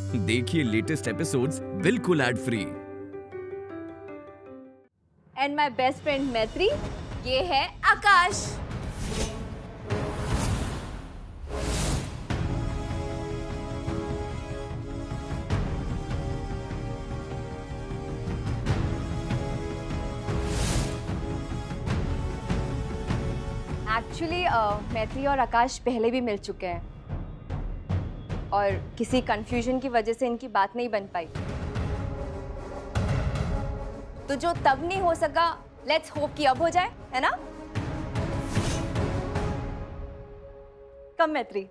देखिए latest episodes बिल्कुल ad free. And my best friend मैत्री, ये है आकाश। एक्चुअली मैत्री और आकाश पहले भी मिल चुके हैं और किसी कंफ्यूजन की वजह से इनकी बात नहीं बन पाई। तो जो तब नहीं हो सका, लेट्स होप कि अब हो जाए, है ना? कम मैत्री।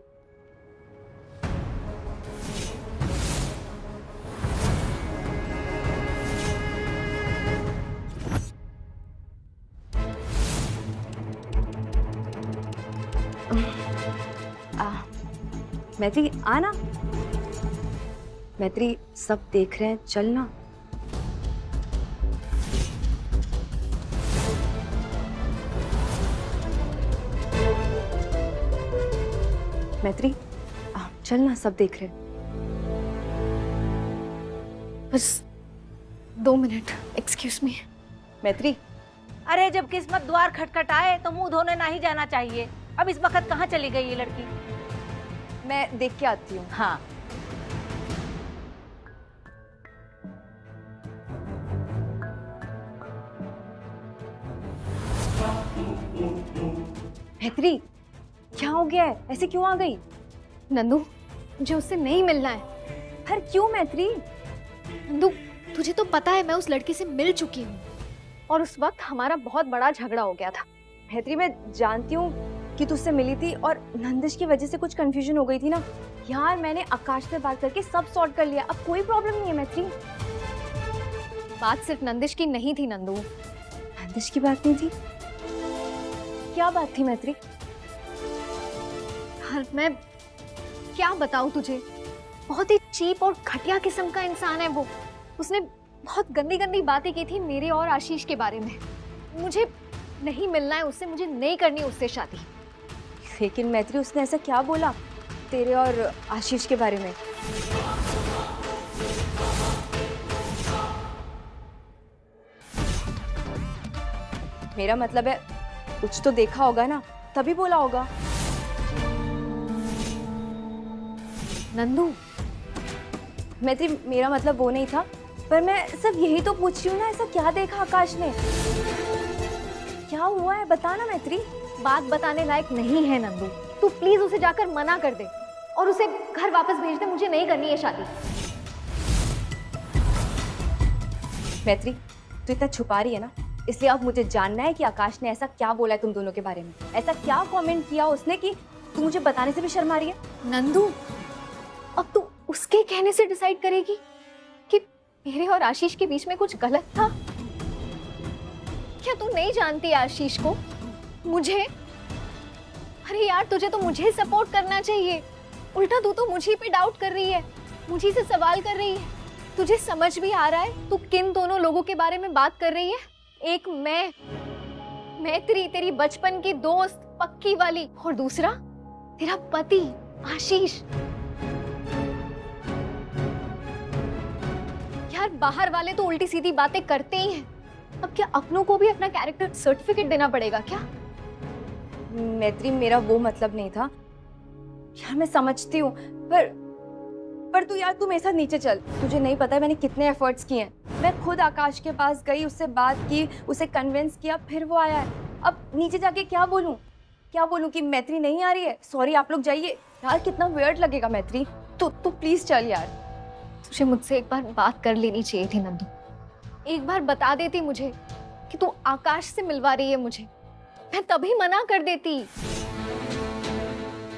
मैत्री आना। मैत्री सब देख रहे हैं, चलना। मैत्री चलना, सब देख रहे हैं। बस 2 मिनट, एक्सक्यूज मी। मैत्री, अरे जब किस्मत द्वार खटखटाए तो मुंह धोने नहीं जाना चाहिए। अब इस वक्त कहाँ चली गई ये लड़की? मैं देख के आती हूँ। हाँ। मैत्री क्या हो गया है? ऐसे क्यों आ गई? नंदू, मुझे उससे नहीं मिलना है। पर क्यों मैत्री? नंदू, तुझे तो पता है मैं उस लड़की से मिल चुकी हूँ और उस वक्त हमारा बहुत बड़ा झगड़ा हो गया था। मैत्री मैं जानती हूँ कि तुझसे मिली थी और नंदिश की वजह से कुछ कंफ्यूजन हो गई थी ना यार। मैंने आकाश से बात करके सब सॉर्ट कर लिया, अब कोई प्रॉब्लम नहीं है मैत्री। बात सिर्फ नंदिश की नहीं थी नंदू। नंदिश की बात नहीं थी? क्या बात थी मैत्री? हर मैं क्या बताऊं तुझे, बहुत ही चीप और घटिया किस्म का इंसान है वो। उसने बहुत गंदी गंदी बातें की थी मेरे और आशीष के बारे में। मुझे नहीं मिलना है उससे, मुझे नहीं करनी उससे शादी। लेकिन मैत्री उसने ऐसा क्या बोला तेरे और आशीष के बारे में? मेरा मतलब है कुछ तो देखा होगा ना, तभी बोला होगा। नंदू, मैत्री मेरा मतलब वो नहीं था, पर मैं सिर्फ यही तो पूछ रही हूँ ना, ऐसा क्या देखा आकाश ने? क्या हुआ है बताना मैत्री। बात बताने लायक नहीं है नंदू, तू प्लीज उसे जाकर मना कर दे और उसे घर वापस भेज दे। मुझे नहीं करनी है शादी। मैत्री तू इतना छुपा रही है ना, इसलिए अब मुझे जानना है कि आकाश ने ऐसा क्या बोला है तुम दोनों के बारे में। ऐसा क्या कमेंट किया उसने कि तू मुझे बताने से भी शर्मा रही है? नंदू, अब तू उसके कहने से डिसाइड करेगी कि मेरे और आशीष के बीच में कुछ गलत था? क्या तू नहीं जानती आशीष को, मुझे? अरे यार, तुझे तो मुझे सपोर्ट करना चाहिए, उल्टा तू तो मुझे पे डाउट कर रही है, मुझे से सवाल कर रही है। तुझे समझ भी आ रहा है तू किन दोनों लोगों के बारे में बात कर रही है? एक मैं तेरी बचपन की दोस्त पक्की वाली, और दूसरा तेरा पति आशीष। यार बाहर वाले तो उल्टी सीधी बातें करते ही हैं, अब क्या अपनों को भी अपना कैरेक्टर सर्टिफिकेट देना पड़ेगा क्या? मैत्री मेरा वो मतलब नहीं था यार, मैं समझती हूँ, पर तू यार तू मेरे साथ नीचे चल। तुझे नहीं पता है मैंने कितने एफर्ट्स किए हैं। मैं खुद आकाश के पास गई, उससे बात की, उसे कन्विंस किया, फिर वो आया है। अब नीचे जाके क्या बोलूं कि मैत्री नहीं आ रही है, सॉरी आप लोग जाइए। यार कितना वियर्ड लगेगा मैत्री। तू प्लीज चल यार। तुझे मुझसे एक बार बात कर लेनी चाहिए थी नंदू। एक बार बता देती मुझे कि तू आकाश से मिलवा रही है मुझे, मैं तभी मना कर देती।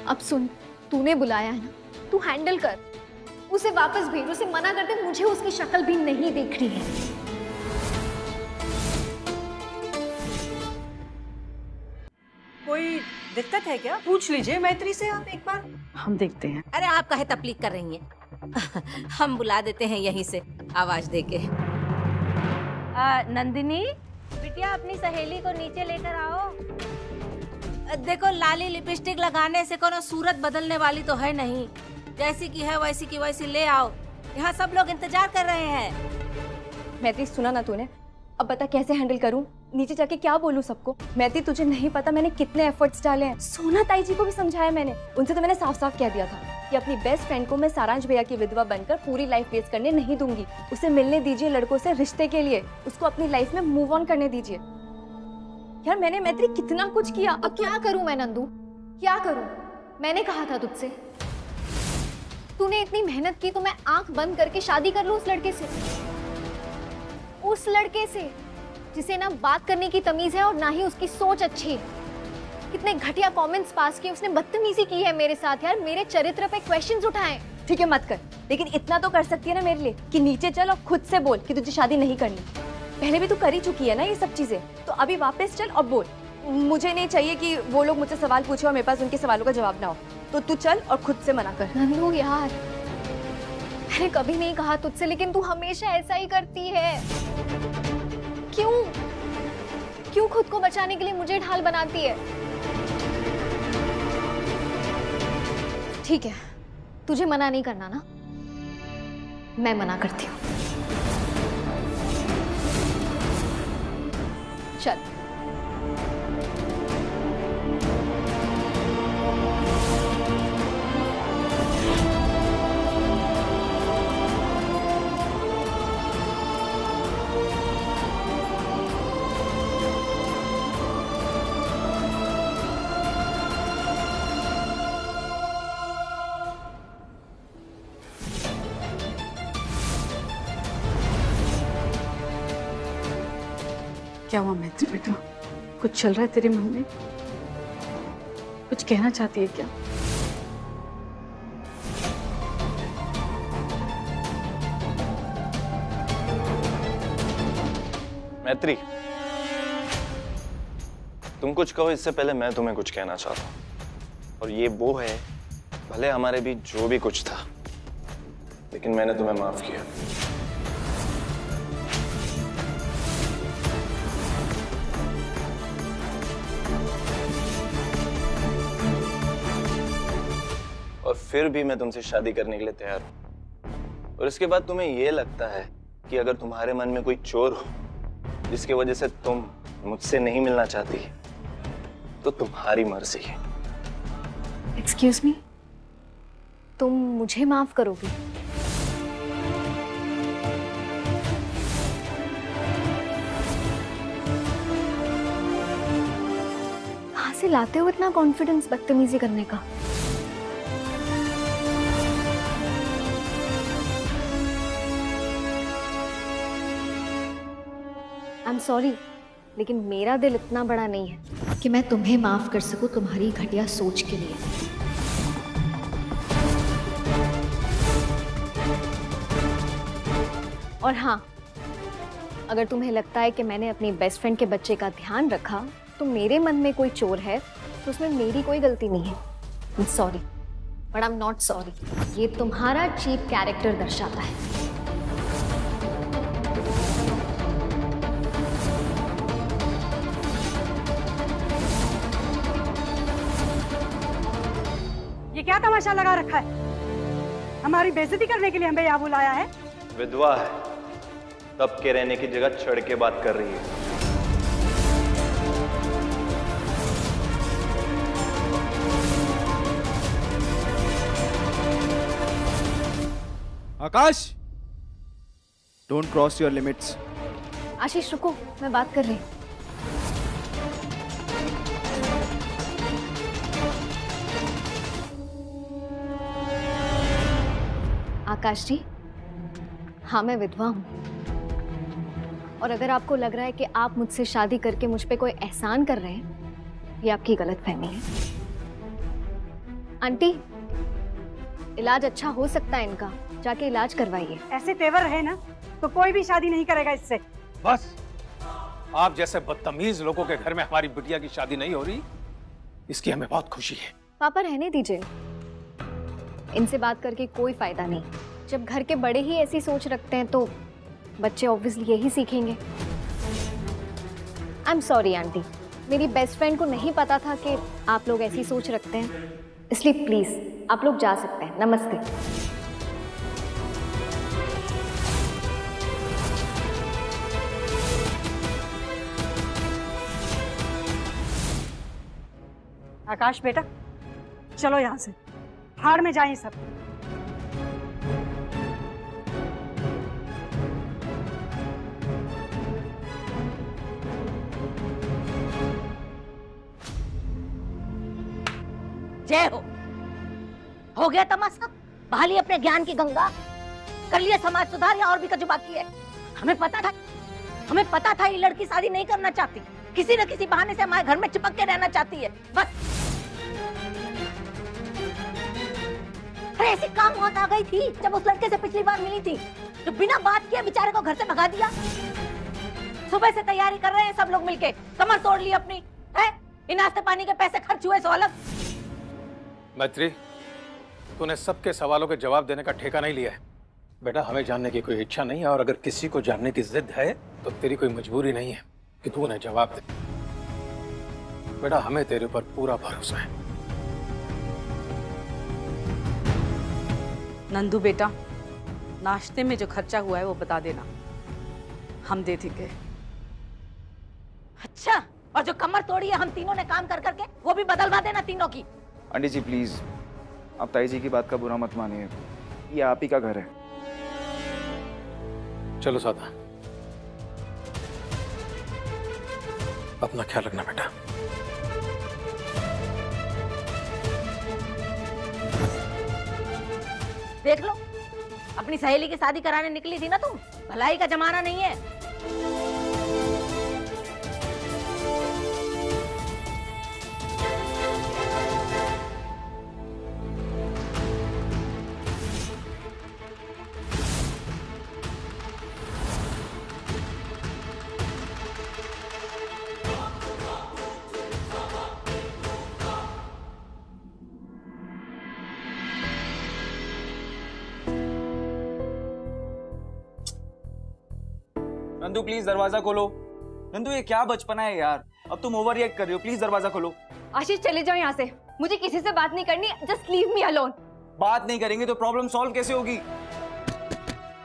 अब सुन, तूने बुलाया है ना, तू हैंडल कर, उसे वापस भेज, उसे मना कर दे। मुझे उसकी शक्ल भी नहीं देख रही है। कोई दिक्कत है क्या? पूछ लीजिए मैत्री से आप एक बार। हम देखते हैं। अरे आप काहे तकलीफ कर रही हैं? हम बुला देते हैं यहीं से आवाज देके। नंदिनी बिटिया, अपनी सहेली को नीचे लेकर आओ। देखो, लाली लिपस्टिक लगाने से कोनो सूरत बदलने वाली तो है नहीं, जैसी की है वैसी की वैसी ले आओ। यहाँ सब लोग इंतजार कर रहे हैं। मैत्री सुना ना तूने, अब बता कैसे हैंडल करूं? नीचे जाके क्या बोलूं सबको? मैत्री तुझे नहीं पता मैंने कितने एफर्ट्स डाले हैं। सोना ताई जी को भी समझाया मैंने, उनसे तो मैंने साफ साफ कह दिया था कि अपनी बेस्ट फ्रेंड को मैं सारांश भैया की विधवा बनकर पूरी लाइफ वेस्ट करने नहीं दूंगी। उसे मिलने दीजिए लड़कों से रिश्ते के लिए, उसको अपनी लाइफ में मूव ऑन करने दीजिए। यार मैंने मैत्री कितना कुछ किया। अब क्या करूं मैं नंदू, क्या करूं? मैंने कहा था तुझसे, तूने इतनी मेहनत की तो मैं आंख बंद करके शादी कर लूं उस लड़के से, उस लड़के से जिसे ना बात करने की तमीज है और ना ही उसकी सोच अच्छी है। कितने घटिया कमेंट्स पास किए उसने, बदतमीजी की है मेरे साथ यार, मेरे चरित्र पे क्वेश्चंस उठाए। ठीक है मत कर, लेकिन इतना तो कर सकती है ना मेरे लिए कि नीचे चल और खुद से बोल कि तुझे शादी नहीं करनी। पहले भी तू कर ही चुकी है ना ये सब चीजें, तो अभी वापस चल और बोल। मुझे नहीं चाहिए कि वो लोग मुझसे सवाल पूछे और मेरे पास उनके सवालों का जवाब ना हो, तो तू चल और खुद से मना कर। नंदू यार, मैंने कभी नहीं कहा तुझसे, लेकिन तू हमेशा ऐसा ही करती है। क्यों क्यों खुद को बचाने के लिए मुझे ढाल बनाती है? ठीक है, तुझे मना नहीं करना ना, मैं मना करती हूँ। चल। क्या हुआ मैत्री बेटा, कुछ चल रहा है तेरे मन में? कुछ कहना चाहती है क्या? मैत्री, तुम कुछ कहो इससे पहले मैं तुम्हें कुछ कहना चाहता हूँ, और ये वो है, भले हमारे बीच जो भी कुछ था, लेकिन मैंने तुम्हें माफ किया। और फिर भी मैं तुमसे शादी करने के लिए तैयार हूं। और इसके बाद तुम्हें यह लगता है कि अगर तुम्हारे मन में कोई चोर हो जिसकी वजह से तुम मुझसे नहीं मिलना चाहती, तो तुम्हारी मर्जी है। एक्सक्यूज मी, तुम मुझे माफ करोगे? कहां से लाते हो इतना कॉन्फिडेंस बदतमीजी करने का? आई एम सॉरी, लेकिन मेरा दिल इतना बड़ा नहीं है कि मैं तुम्हें माफ कर सकूं तुम्हारी घटिया सोच के लिए। और हाँ, अगर तुम्हें लगता है कि मैंने अपनी बेस्ट फ्रेंड के बच्चे का ध्यान रखा तो मेरे मन में कोई चोर है, तो उसमें मेरी कोई गलती नहीं है। I am sorry, but I am not sorry. ये तुम्हारा चीप कैरेक्टर दर्शाता है। ये क्या तमाशा लगा रखा है? हमारी बेइज्जती करने के लिए हमें यहाँ बुलाया है? विधवा है, तब के रहने की जगह चढ़ के बात कर रही है। आकाश, डोंट क्रॉस योर लिमिट्स। आशीष रुको, मैं बात कर रही हूँ। आकाश जी, हाँ मैं विधवा हूँ, और अगर आपको लग रहा है कि आप मुझसे शादी करके मुझ पे कोई एहसान कर रहे हैं, ये आपकी गलतफहमी है। आंटी, इलाज अच्छा हो सकता है इनका, जाके इलाज करवाइए। ऐसे तेवर रहे ना तो कोई भी शादी नहीं करेगा इससे। बस, आप जैसे बदतमीज लोगों के घर में हमारी बिटिया की शादी नहीं हो रही, इसकी हमें बहुत खुशी है। पापा रहने दीजिए, इनसे बात करके कोई फायदा नहीं। जब घर के बड़े ही ऐसी सोच रखते हैं तो बच्चे ऑब्वियसली यही सीखेंगे। आई एम सॉरी आंटी, मेरी बेस्ट फ्रेंड को नहीं पता था कि आप लोग ऐसी सोच रखते हैं, इसलिए प्लीज आप लोग जा सकते हैं। नमस्ते। आकाश बेटा, चलो यहाँ से, भाड़ में जाएं सब। जय हो गया तमाशा, बहा ली अपने ज्ञान की गंगा, कर लिया समाज सुधार या और भी कुछ बाकी है? हमें पता था ये लड़की शादी नहीं करना चाहती, किसी न किसी बहाने से हमारे घर में चिपक के रहना चाहती है बस। अरे ऐसी काम बहुत आ गई थी जब उस लड़के से पिछली बार मिली थी, जो बिना बात किए बेचारे को घर से भगा दिया। सुबह से तैयारी कर रहे हैं सब लोग मिलके, कमर तोड़ ली अपनी है, इन नाश्ते पानी के पैसे खर्च हुए सो अलग। मैत्री, तूने सबके सवालों के जवाब देने का ठेका नहीं लिया है। बेटा, हमें जानने की कोई इच्छा नहीं है, और अगर किसी को जानने की जिद है तो तेरी कोई मजबूरी नहीं है कि तू उन्हें जवाब दे। बेटा, हमें तेरे ऊपर पूरा भरोसा है। नंदू बेटा, नाश्ते में जो खर्चा हुआ है वो बता देना, हम दे देंगे। अच्छा, और जो कमर तोड़ी है हम तीनों ने काम कर करके, वो भी बदलवा देना तीनों की। आंटी जी प्लीज, आप ताई जी की बात का बुरा मत मानिए, ये आप ही का घर है। चलो सादा, अपना ख्याल रखना बेटा। देख लो, अपनी सहेली की शादी कराने निकली थी ना तुम, भलाई का जमाना नहीं है। नंदू प्लीज दरवाजा खोलो। नंदू ये क्या बचपना है यार, अब तुम ओवर रिएक्ट कर रही हो, प्लीज दरवाजा खोलो। आशीष चले जाओ यहाँ से, मुझे किसी से बात नहीं करनी, जस्ट लीव मी अलोन। बात नहीं करेंगे तो प्रॉब्लम सॉल्व कैसे होगी?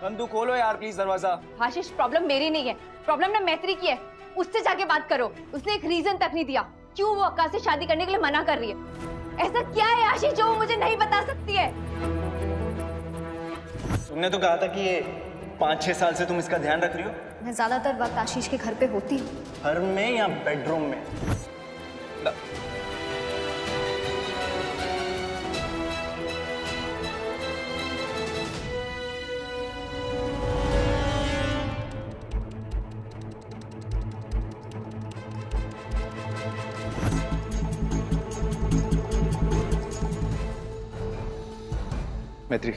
नंदू खोलो यार प्लीज दरवाजा। आशीष, प्रॉब्लम मेरी नहीं है, प्रॉब्लम ना मैत्री की है, उससे जाके बात करो। उसने एक रीजन तक नहीं दिया क्यों वो आकाश से शादी करने के लिए मना कर रही है। ऐसा क्या है आशीष जो वो मुझे नहीं बता सकती है? तुमने तो कहा था कि ये 5-6 साल से तुम इसका ध्यान रख रही हो। मैं ज्यादातर वक्त आशीष के घर पे होती हूँ। घर में या बेडरूम में? मैत्री,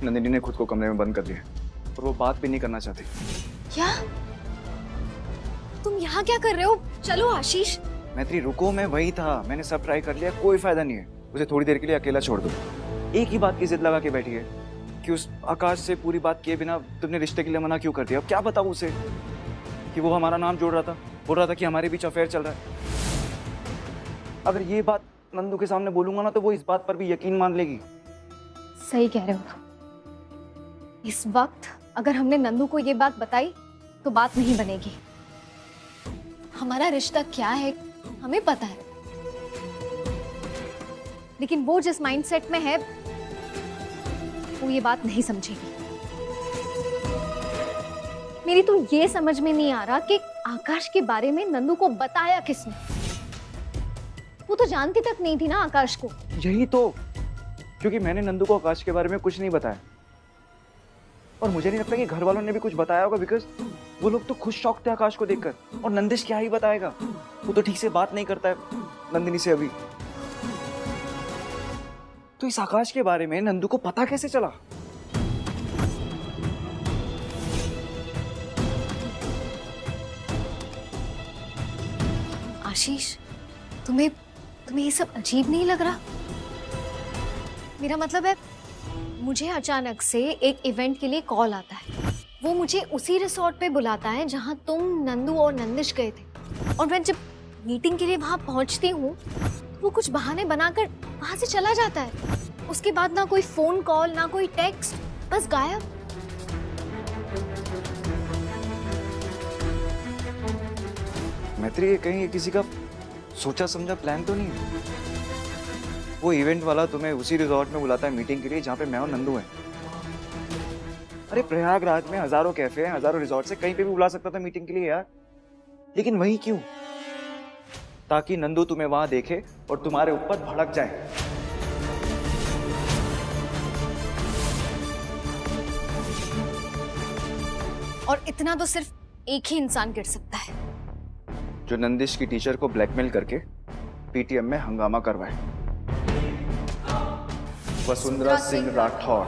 नंदिनी ने खुद को कमरे में बंद कर लिया और वो बात भी नहीं करना चाहती। क्या? तुम यहाँ क्या कर रहे हो? चलो आशीष। मैत्री रुको, मैं वही था, मैंने सब ट्राई कर लिया, कोई फायदा नहीं है। उसे थोड़ी देर के लिए अकेला छोड़ दो। एक ही बात की जिद लगा के बैठी है कि उस आकाश से पूरी बात किए बिना तुमने रिश्ते के लिए मना क्यों कर दिया। अब क्या बताऊं उसे कि वो हमारा नाम जोड़ रहा था, बोल रहा था कि हमारे बीच अफेयर चल रहा है। अगर ये बात नंदू के सामने बोलूंगा ना तो वो इस बात पर भी यकीन मान लेगी। सही कह रहे हो। इस वक्त अगर हमने नंदू को ये बात बताई तो बात नहीं बनेगी। हमारा रिश्ता क्या है हमें पता है, लेकिन वो जिस माइंडसेट में है वो ये बात नहीं समझेगी। मेरी तो ये समझ में नहीं आ रहा कि आकाश के बारे में नंदू को बताया किसने। वो तो जानती तक नहीं थी ना आकाश को। यही तो, क्योंकि मैंने नंदू को आकाश के बारे में कुछ नहीं बताया और मुझे नहीं लगता कि घर वालों ने भी कुछ बताया होगा, बिकॉज वो लोग तो खुश शौक थे आकाश को देखकर। और नंदिश क्या ही बताएगा, वो तो ठीक से बात नहीं करता है नंदिनी से अभी। तो इस आकाश के बारे में नंदू को पता कैसे चला? आशीष, तुम्हें ये सब अजीब नहीं लग रहा? मेरा मतलब है, मुझे अचानक से एक इवेंट के लिए कॉल आता है। वो मुझे उसी रिसोर्ट पे बुलाता है जहां तुम, नंदू और नंदिश गए थे। और मैं जब मीटिंग के लिए वहां पहुंचती हूँ तो वो कुछ बहाने बनाकर वहां से चला जाता है। उसके बाद ना कोई फोन कॉल, ना कोई टेक्स्ट, बस गायब। मैत्री, ये कहीं किसी का सोचा समझा प्लान तो नहीं है। वो इवेंट वाला तुम्हें उसी रिजॉर्ट में बुलाता है मीटिंग के लिए जहाँ पे मैं और नंदू हैं। अरे प्रयागराज में हजारों कैफे हैं, हजारों रिजॉर्ट से, कहीं पे भी बुला सकता था मीटिंग के लिए यार। लेकिन वही क्यों? ताकि नंदू तुम्हें वहां देखे और तुम्हारे ऊपर भड़क जाए। और इतना तो सिर्फ एक ही इंसान कर सकता है, जो नंदिश की टीचर को ब्लैकमेल करके पीटीएम में हंगामा करवाए। वसुंधरा सिंह राठौर।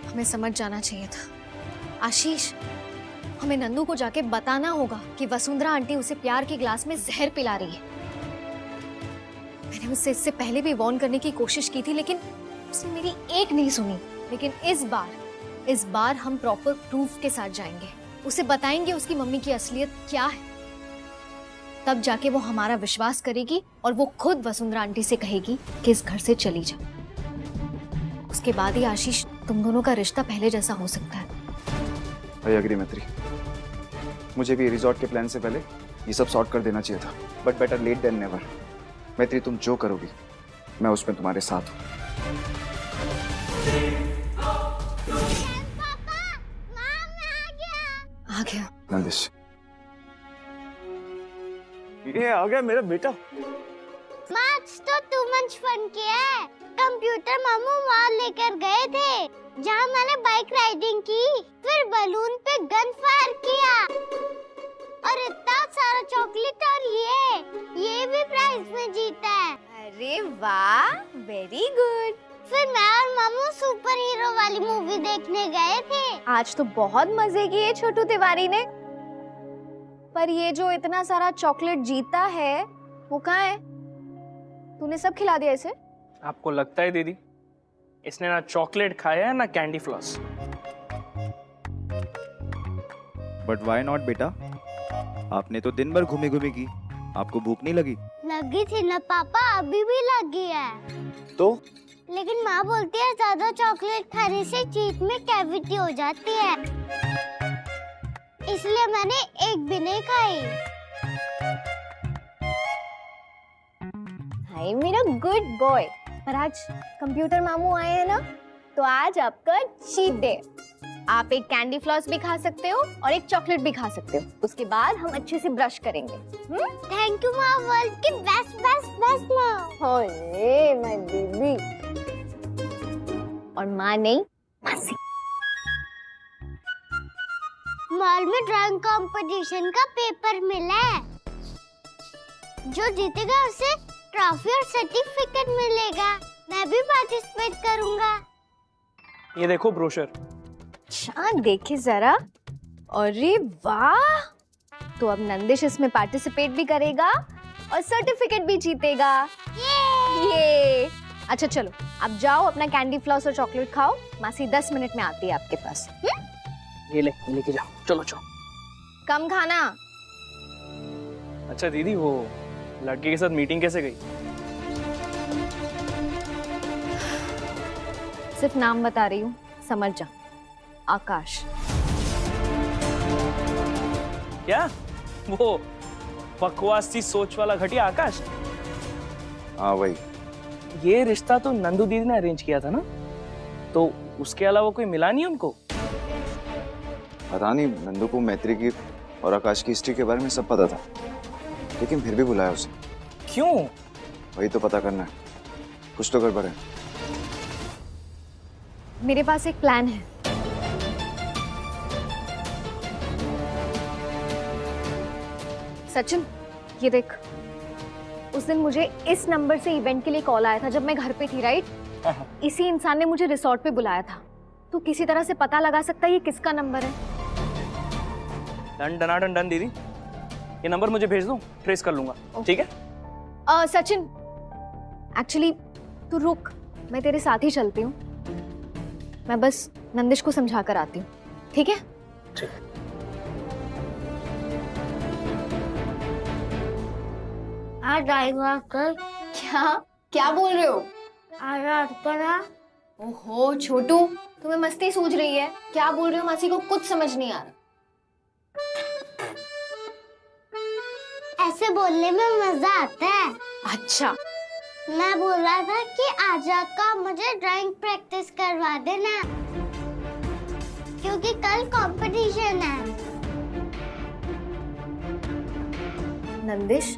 हमें समझ जाना चाहिए था आशीष। हमें नंदू को जाके बताना होगा कि वसुंधरा आंटी उसे प्यार के ग्लास में जहर पिला रही है। मैंने उससे इससे पहले भी वार्न करने की कोशिश की थी, लेकिन उसने मेरी एक नहीं सुनी। लेकिन इस बार हम प्रॉपर प्रूफ के साथ जाएंगे, उसे बताएंगे उसकी मम्मी की असलियत क्या है। तब जाके वो हमारा विश्वास करेगी और वो खुद वसुंधरा आंटी से कहेगी कि इस घर से चली जा। उसके बाद ही आशीष तुम दोनों का रिश्ता पहले जैसा हो सकता है। आई एग्री मैत्री, मुझे भी रिजॉर्ट के प्लान से पहले ये सब सॉर्ट कर देना चाहिए था, but better late than never. Maitri, तुम जो करोगी मैं उसमें तुम्हारे साथ हूँ। आ गया नंदिश, ये आ गया मेरा बेटा। मार्क्स तो टू मच फन किया है। कंप्यूटर मामू वहाँ लेकर गए थे जहाँ मैंने बाइक राइडिंग की, फिर बलून पे गन फायर किया और इतना सारा चॉकलेट, और ये भी प्राइज में जीता है। अरे वाह, वेरी गुड। फिर मैं और मामू सुपर हीरो वाली मूवी देखने गए थे। आज तो बहुत मजे किए छोटू तिवारी ने। पर ये जो इतना सारा चॉकलेट जीता है वो कहाँ है? तूने सब खिला दिया इसे? आपको लगता है दीदी इसने ना चॉकलेट खाया है ना candy floss? But why not बेटा, आपने तो दिन भर घूमी घूमी की, आपको भूख नहीं लगी? लगी थी ना पापा, अभी भी लगी है। तो लेकिन माँ बोलती है ज्यादा चॉकलेट खाने से जीभ में कैविटी हो जाती है, इसलिए मैंने एक भी नहीं खाई। हाय मेरा गुड बॉय। पर आज कंप्यूटर मामू आए हैं ना, तो आज आपका चीट डे। आप एक कैंडी फ्लॉस भी खा सकते हो और एक चॉकलेट भी खा सकते हो। उसके बाद हम अच्छे से ब्रश करेंगे। थैंक यू माँ, वर्ल्ड की बेस्ट बेस्ट बेस्ट माँ। ओए माय बेबी। और माँ नहीं, मासी। मॉल में ड्राइंग कंपटीशन का पेपर मिला है, जो जीतेगा उसे ट्रॉफी और सर्टिफिकेट मिलेगा। मैं भी पार्टिसिपेट करूंगा। ये देखो ब्रोशर। चांद देखे जरा। अरे वाह, तो अब नंदिश इसमें पार्टिसिपेट भी करेगा और सर्टिफिकेट भी जीतेगा। ये अच्छा चलो, अब जाओ अपना कैंडी फ्लॉस और चॉकलेट खाओ। मासी 10 मिनट में आती है आपके पास। ये लेके जाओ, चलो चलो। कम खाना। अच्छा दीदी, वो लड़के के साथ मीटिंग कैसे गई? सिर्फ नाम बता रही हूँ, समझ जा। आकाश। क्या वो बकवास सी सोच वाला घटिया आकाश? हाँ वही। ये रिश्ता तो नंदू दीदी ने अरेंज किया था ना, तो उसके अलावा कोई मिला नहीं उनको? पता नहीं, नंदू को मैत्री की और आकाश की हिस्ट्री के बारे में सब पता था, लेकिन फिर भी बुलाया उसे। क्यों? वही तो पता करना है, कुछ तो गड़बड़ है। मेरे पास एक प्लान है। सचिन, ये देख, उस दिन मुझे इस नंबर से इवेंट के लिए कॉल आया था जब मैं घर पे थी, राइट? इसी इंसान ने मुझे रिसोर्ट पे बुलाया था। तू किसी तरह से पता लगा सकता है ये किसका नंबर है? डन डनाडन डन दीदी, ये नंबर मुझे भेज दो, ट्रेस कर लूंगा। ठीक है? सचिन, एक्चुअली तू रुक, मैं तेरे साथ ही चलती हूँ। मैं बस नंदिश को समझा कर आती हूँ, ठीक है? ठीक। ड्राइंग कर। क्या बोल रहे हो? अर्पणा, ओहो छोटू, तुम्हें मस्ती सूझ रही है? क्या बोल रहे हो मासी को कुछ समझ नहीं आ रहा। ऐसे बोलने में मजा आता है। अच्छा, मैं बोल रहा था कि आज का मुझे ड्राइंग प्रैक्टिस करवा देना, क्योंकि कल कंपटीशन है। नंदिश,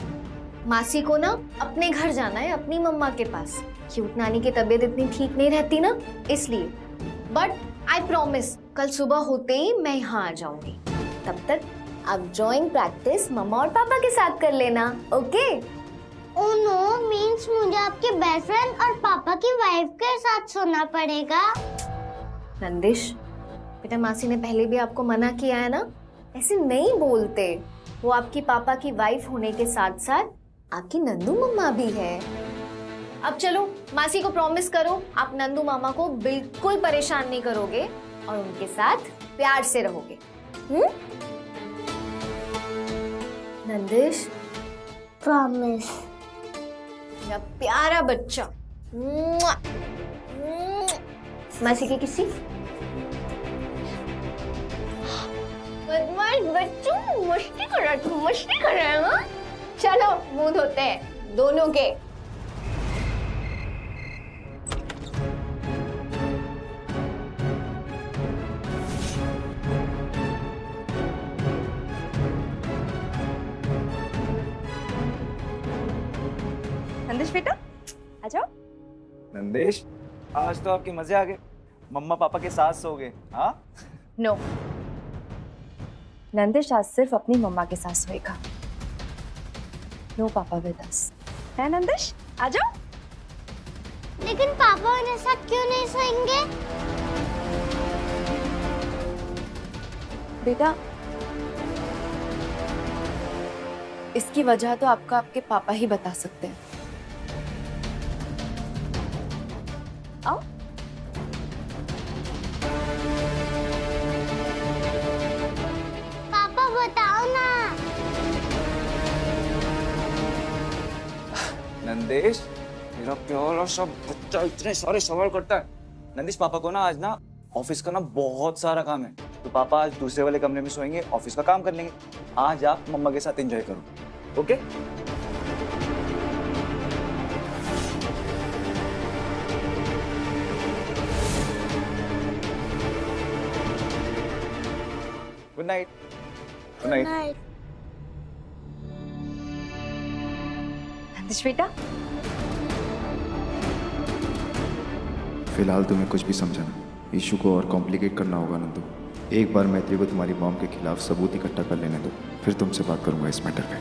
मासी को ना अपने घर जाना है, अपनी मम्मा के पास। क्यूट नानी की तबीयत इतनी ठीक नहीं रहती ना, इसलिए। बट आई प्रॉमिस, कल सुबह होते ही मैं यहाँ आ जाऊंगी। तब तक आप ड्राइंग प्रैक्टिस मम्मा और पापा के साथ कर लेना, ओके? ओह नो, मींस मुझे आपके बेस्ट फ्रेंड और पापा की वाइफ के साथ सोना पड़ेगा। नंदिश बेटा, मासी ने पहले भी आपको मना किया है ना, ऐसे नहीं बोलते। वो आपकी पापा की वाइफ होने के साथ साथ आपकी नंदू मम्मा भी है। अब चलो, मासी को प्रॉमिस करो आप नंदू मामा को बिल्कुल परेशान नहीं करोगे और उनके साथ प्यार से रहोगे। नंदिश, प्रॉमिस। मेरा प्यारा बच्चा। मुआ, मुआ। मासी की किसी बदमाश बच्चों, मस्ती कर रहा है हाँ? चलो मुंह धोते हैं दोनों के। नंदिश बेटा आ जाओ। नंदेश, आज तो आपके मजे आ गए। मम्मा पापा के साथ सो गए। हाँ? नो, नंदिश आज सिर्फ अपनी मम्मा के साथ सोएगा। नो पापा विद अस। है नंदिश, आ जाओ। लेकिन पापा उनके साथ क्यों नहीं सोएंगे? बेटा, इसकी वजह तो आपके पापा ही बता सकते हैं। आओ। पापा बताओ ना। नंदेश, मेरा प्यारा सा बच्चा इतने सारे सवाल करता है। नंदेश, पापा को ना आज ना ऑफिस का ना बहुत सारा काम है, तो पापा आज दूसरे वाले कमरे में सोएंगे, ऑफिस का काम कर लेंगे। आज आप मम्मा के साथ एंजॉय करो, okay? Good night. Good night. Nandish बेटा, फिलहाल तुम्हें कुछ भी समझाना, इशू को और कॉम्प्लिकेट करना होगा नंदू। एक बार मैत्री को तुम्हारी मॉम के खिलाफ सबूत इकट्ठा कर लेने दो, फिर तुमसे बात करूंगा इस मैटर पे।